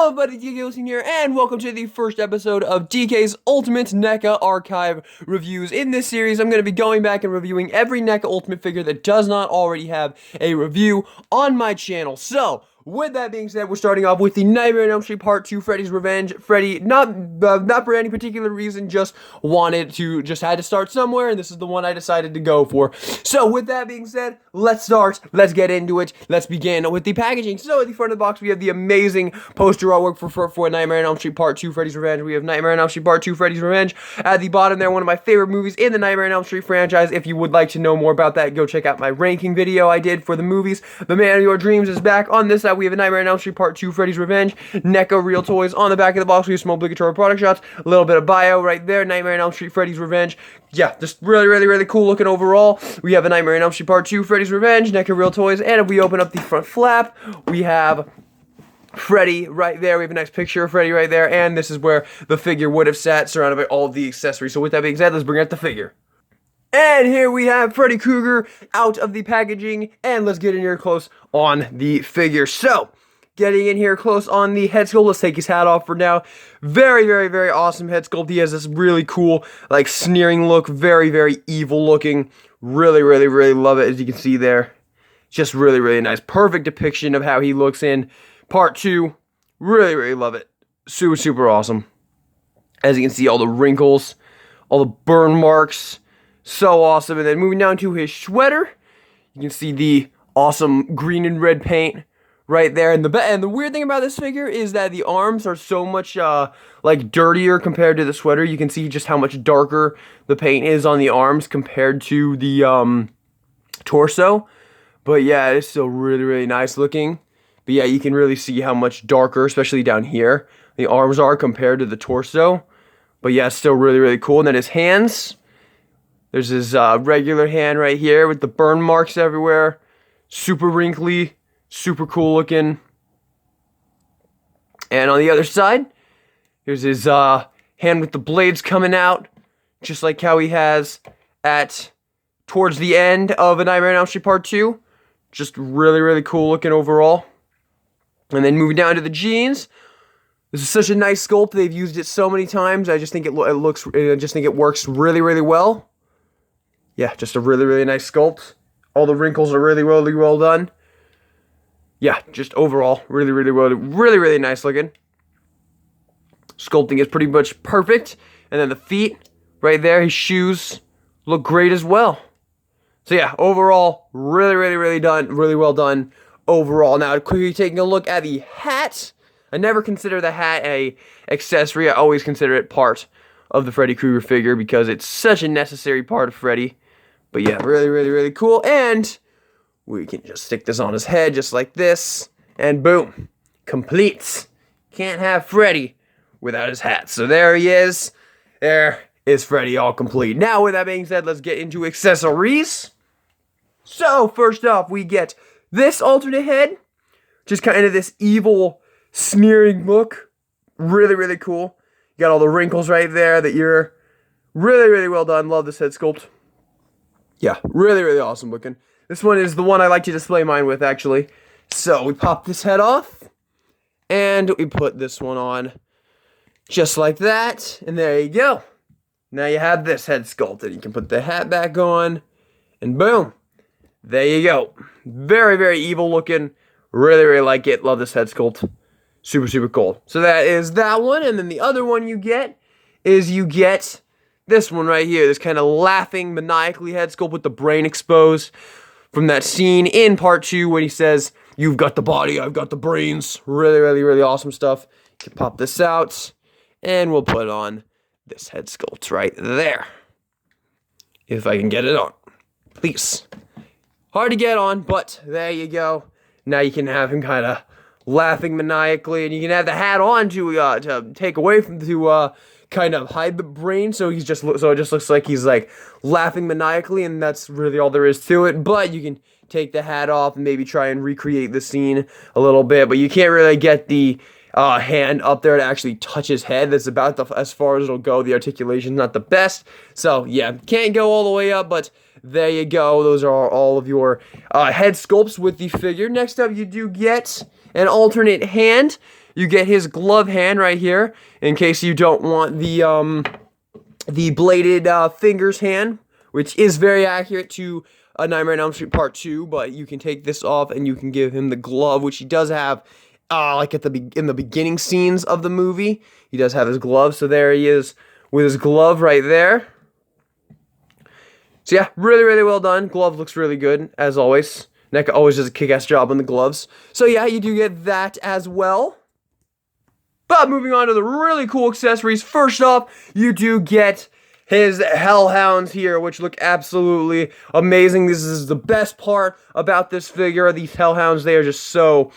Hello everybody, DK here, and welcome to the first episode of DK's Ultimate NECA Archive Reviews. In this series, I'm going to be going back and reviewing every NECA Ultimate figure that does not already have a review on my channel. So, with that being said, we're starting off with the Nightmare on Elm Street Part 2, Freddy's Revenge. Freddy, not for any particular reason, just had to start somewhere, and this is the one I decided to go for. So, with that being said, let's start, let's get into it, let's begin with the packaging. So, at the front of the box, we have the amazing poster artwork for Nightmare on Elm Street Part 2, Freddy's Revenge. We have Nightmare on Elm Street Part 2, Freddy's Revenge. At the bottom there, one of my favorite movies in the Nightmare on Elm Street franchise. If you would like to know more about that, go check out my ranking video I did for the movies. The Man of Your Dreams is back. On this side, we have a Nightmare on Elm Street Part 2, Freddy's Revenge. NECA Real Toys. On the back of the box, we have some obligatory product shots. A little bit of bio right there. Nightmare on Elm Street, Freddy's Revenge. Yeah, just really cool looking overall. We have a Nightmare on Elm Street Part 2, Freddy's Revenge, NECA Real Toys. And if we open up the front flap, we have Freddy right there. We have a nice picture of Freddy right there. And this is where the figure would have sat, surrounded by all of the accessories. So with that being said, let's bring out the figure. And here we have Freddy Krueger out of the packaging, and let's get in here close on the figure. So, getting in here close on the head sculpt, let's take his hat off for now. Very awesome head sculpt. He has this really cool, like, sneering look, very evil looking. Really love it, as you can see there. Just really nice. Perfect depiction of how he looks in Part 2. Really love it. Super awesome. As you can see, all the wrinkles, all the burn marks. So awesome. And then moving down to his sweater, you can see the awesome green and red paint right there. And the weird thing about this figure is that the arms are so much like dirtier compared to the sweater. You can see just how much darker the paint is on the arms compared to the torso. But yeah, it's still really nice looking. But yeah, you can really see how much darker, especially down here, the arms are compared to the torso. But yeah, it's still really cool. And then his hands. There's his regular hand right here with the burn marks everywhere. Super wrinkly, super cool looking. And on the other side, here's his hand with the blades coming out, just like how he has towards the end of A Nightmare on Elm Street Part 2. Just really cool looking overall. And then moving down to the jeans. This is such a nice sculpt. They've used it so many times. I just think it works really well. Yeah, just a really nice sculpt. All the wrinkles are really well done. Yeah, just overall, really nice looking. Sculpting is pretty much perfect. And then the feet, right there, his shoes look great as well. So yeah, overall, really well done overall. Now, quickly taking a look at the hat. I never consider the hat a accessory. I always consider it part of the Freddy Krueger figure because it's such a necessary part of Freddy. But yeah, really cool. And we can just stick this on his head just like this. And boom. Complete. Can't have Freddy without his hat. So there he is. There is Freddy all complete. Now, with that being said, let's get into accessories. So, first off, we get this alternate head. Just kind of this evil, sneering look. Really cool. You got all the wrinkles right there, the ear. Really well done. Love this head sculpt. Yeah, really awesome looking. This one is the one I like to display mine with, actually. So, we pop this head off, and we put this one on just like that, and there you go. Now you have this head sculpted. You can put the hat back on, and boom, there you go. Very evil looking. Really like it. Love this head sculpt. Super cool. So that is that one, and then the other one you get is this one right here, this kind of laughing, maniacally head sculpt with the brain exposed from that scene in Part 2 when he says, "You've got the body, I've got the brains." Really awesome stuff. You can pop this out, and we'll put on this head sculpt right there. If I can get it on. Please. Hard to get on, but there you go. Now you can have him kind of laughing maniacally, and you can have the hat on to take away from, kind of hide the brain, so it just looks like he's like laughing maniacally, and that's really all there is to it. But you can take the hat off and maybe try and recreate the scene a little bit, but you can't really get the hand up there to actually touch his head. That's about as far as it'll go. The articulation's not the best, so yeah, can't go all the way up, but there you go. Those are all of your head sculpts with the figure. Next up, you do get an alternate hand. You get his glove hand right here, in case you don't want the bladed fingers hand, which is very accurate to a Nightmare on Elm Street Part 2, but you can take this off and you can give him the glove, which he does have, like in the beginning scenes of the movie. He does have his glove, so there he is with his glove right there. So yeah, really, really well done. Glove looks really good, as always. NECA always does a kick-ass job on the gloves. So yeah, you do get that as well. But moving on to the really cool accessories. First off, you do get his hellhounds here, which look absolutely amazing. This is the best part about this figure. These hellhounds, they are just so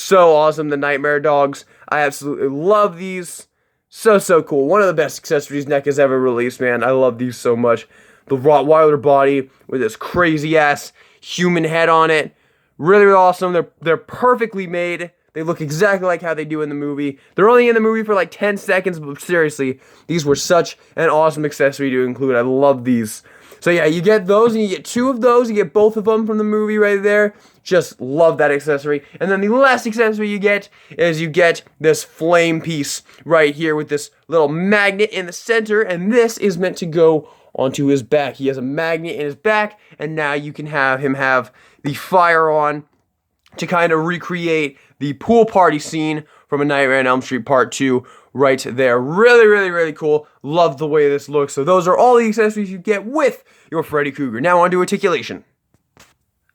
awesome. The nightmare dogs, I absolutely love these. So cool. One of the best accessories NECA's ever released, man. I love these so much. The Rottweiler body with this crazy ass human head on it. Really, really awesome. They're perfectly made. They look exactly like how they do in the movie. They're only in the movie for like 10 seconds, but seriously, these were such an awesome accessory to include. I love these. So yeah, you get those, and you get 2 of those. You get both of them from the movie right there. Just love that accessory. And then the last accessory you get is you get this flame piece right here with this little magnet in the center, and this is meant to go onto his back. He has a magnet in his back, and now you can have him have the fire on to kind of recreate the pool party scene from A Nightmare on Elm Street Part 2 right there. Really, really, really cool. Love the way this looks. So those are all the accessories you get with your Freddy Krueger. Now on to articulation.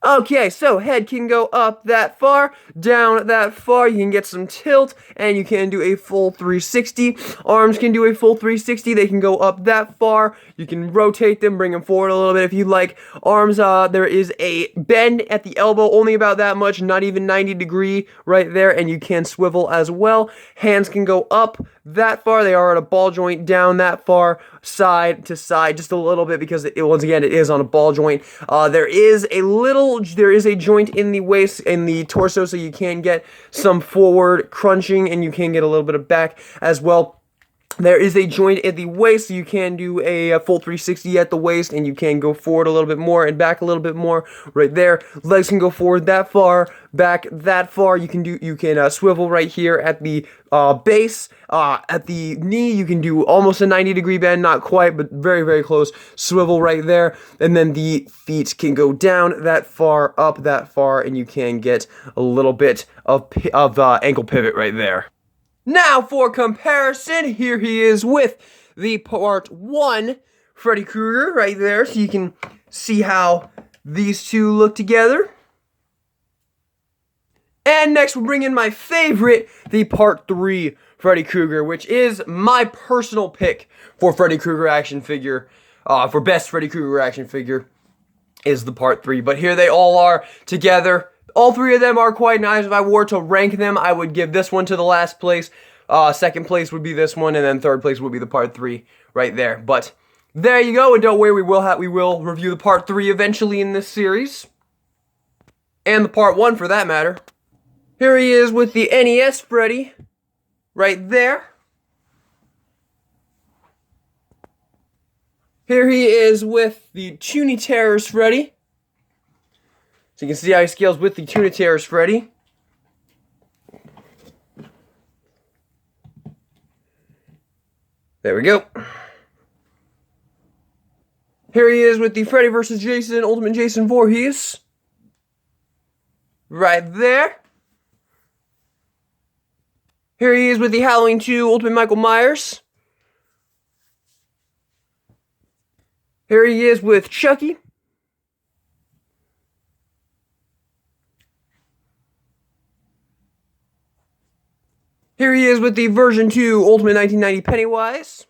Okay, so head can go up that far, down that far, you can get some tilt, and you can do a full 360. Arms can do a full 360, they can go up that far, you can rotate them, bring them forward a little bit if you like. Arms, there is a bend at the elbow, only about that much, not even 90 degree right there, and you can swivel as well. Hands can go up that far, they are at a ball joint, down that far, side to side, just a little bit, because once again, it is on a ball joint. There is a joint in the waist, in the torso, so you can get some forward crunching, and you can get a little bit of back as well. There is a joint at the waist, so you can do a full 360 at the waist, and you can go forward a little bit more and back a little bit more right there. Legs can go forward that far, back that far. You can swivel right here at the base. At the knee, you can do almost a 90-degree bend, not quite, but very, very close. Swivel right there, and then the feet can go down that far, up that far, and you can get a little bit of ankle pivot right there. Now, for comparison, here he is with the Part 1 Freddy Krueger right there, so you can see how these two look together. And next, we'll bring in my favorite, the Part 3 Freddy Krueger, which is my personal pick for Freddy Krueger action figure, for best Freddy Krueger action figure, is the Part 3. But here they all are together. All 3 of them are quite nice. If I were to rank them, I would give this one to the last place. Second place would be this one, and then third place would be the Part 3 right there. But there you go, and don't worry, we will review the Part 3 eventually in this series. And the Part 1 for that matter. Here he is with the NES Freddy right there. Here he is with the Toony Terrors Freddy. So you can see how he scales with the Toony Terrors Freddy. There we go. Here he is with the Freddy vs. Jason Ultimate Jason Voorhees. Right there. Here he is with the Halloween 2 Ultimate Michael Myers. Here he is with Chucky. Here he is with the version 2 Ultimate 1990 Pennywise.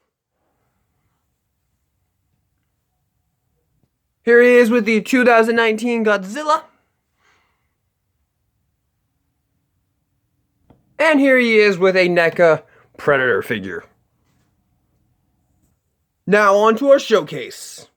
Here he is with the 2019 Godzilla. And here he is with a NECA Predator figure. Now on to our showcase.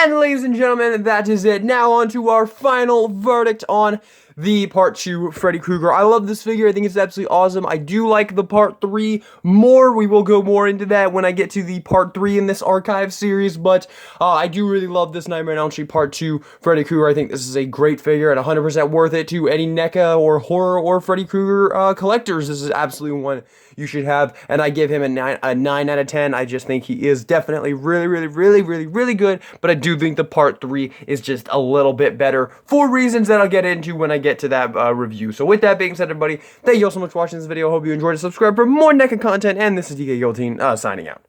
And ladies and gentlemen, that is it. Now on to our final verdict on the Part 2 Freddy Krueger. I love this figure. I think it's absolutely awesome. I do like the Part 3 more. We will go more into that when I get to the Part 3 in this archive series, but I do really love this Nightmare on Elm Street Part 2 Freddy Krueger. I think this is a great figure and 100% worth it to any NECA or horror or Freddy Krueger collectors. This is absolutely one you should have, and I give him a 9 out of 10. I just think he is definitely really good, but I do think the Part 3 is just a little bit better for reasons that I'll get into when I get to that review. So with that being said, everybody, thank you all so much for watching this video. Hope you enjoyed it. Subscribe for more NECA content, and this is DK Guillotine signing out.